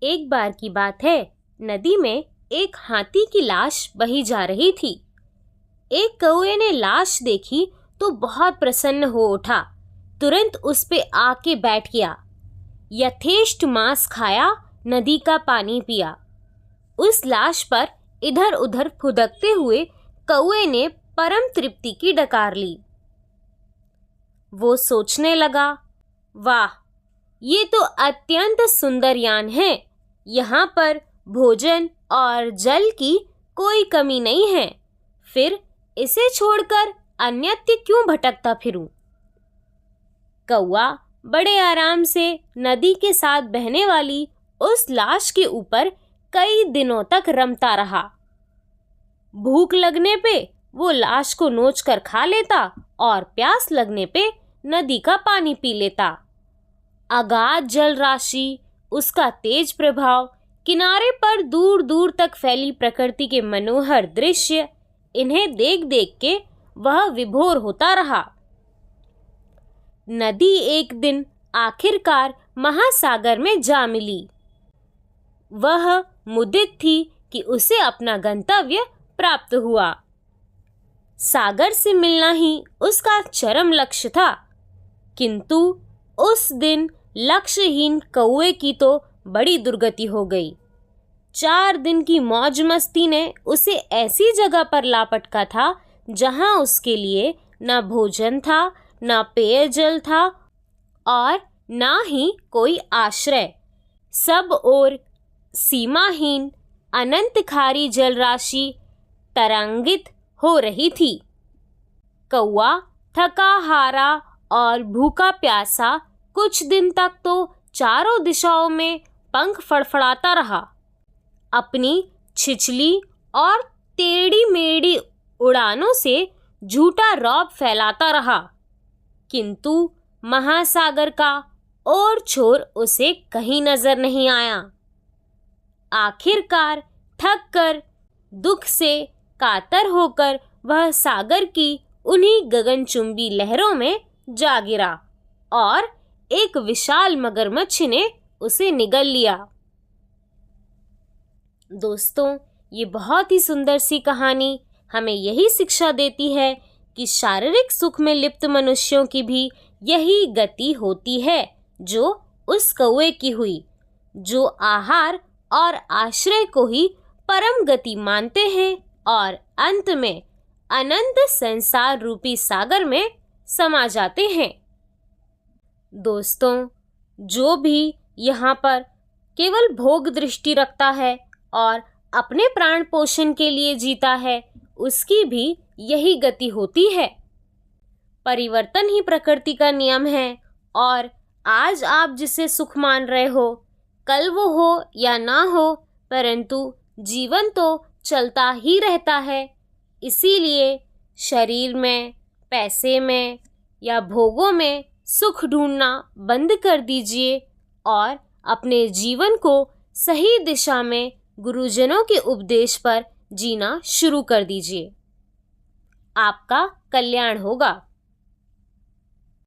एक बार की बात है, नदी में एक हाथी की लाश बही जा रही थी। एक कौवे ने लाश देखी तो बहुत प्रसन्न हो उठा। तुरंत उस पे आके बैठ गया। यथेष्ट मांस खाया, नदी का पानी पिया। उस लाश पर इधर उधर फुदकते हुए कौवे ने परम तृप्ति की डकार ली। वो सोचने लगा, वाह, ये तो अत्यंत सुंदर यान है। यहाँ पर भोजन और जल की कोई कमी नहीं है। फिर इसे छोड़कर अन्यत्र क्यों भटकता फिरूं? कौवा बड़े आराम से नदी के साथ बहने वाली उस लाश के ऊपर कई दिनों तक रमता रहा। भूख लगने पे वो लाश को नोच कर खा लेता और प्यास लगने पे नदी का पानी पी लेता। अगाध जल राशि, उसका तेज प्रभाव, किनारे पर दूर दूर तक फैली प्रकृति के मनोहर दृश्य, इन्हें देख देख के वह विभोर होता रहा। नदी एक दिन आखिरकार महासागर में जा मिली। वह मुदित थी कि उसे अपना गंतव्य प्राप्त हुआ। सागर से मिलना ही उसका चरम लक्ष्य था। किंतु उस दिन लक्ष्यहीन कौवे की तो बड़ी दुर्गति हो गई। 4 दिन की मौज मस्ती ने उसे ऐसी जगह पर लापटका था जहां उसके लिए न भोजन था, न पेयजल था और न ही कोई आश्रय। सब ओर सीमाहीन अनंत खारी जल राशि तरंगित हो रही थी। कौवा थका हारा और भूखा प्यासा कुछ दिन तक तो चारों दिशाओं में पंख फड़फड़ाता रहा। अपनी छिछली और टेढ़ी मेढ़ी उड़ानों से झूठा रौब फैलाता रहा। किंतु महासागर का और छोर उसे कहीं नजर नहीं आया। आखिरकार थक कर, दुख से कातर होकर वह सागर की उन्हीं गगनचुंबी लहरों में जा गिरा और एक विशाल मगरमच्छ ने उसे निगल लिया। दोस्तों, ये बहुत ही सुंदर सी कहानी हमें यही शिक्षा देती है कि शारीरिक सुख में लिप्त मनुष्यों की भी यही गति होती है जो उस कौवे की हुई, जो आहार और आश्रय को ही परम गति मानते हैं और अंत में अनंत संसार रूपी सागर में समा जाते हैं। दोस्तों, जो भी यहाँ पर केवल भोग दृष्टि रखता है और अपने प्राण पोषण के लिए जीता है, उसकी भी यही गति होती है। परिवर्तन ही प्रकृति का नियम है और आज आप जिसे सुख मान रहे हो, कल वो हो या ना हो, परंतु जीवन तो चलता ही रहता है। इसीलिए शरीर में, पैसे में या भोगों में सुख ढूंढना बंद कर दीजिए और अपने जीवन को सही दिशा में गुरुजनों के उपदेश पर जीना शुरू कर दीजिए। आपका कल्याण होगा।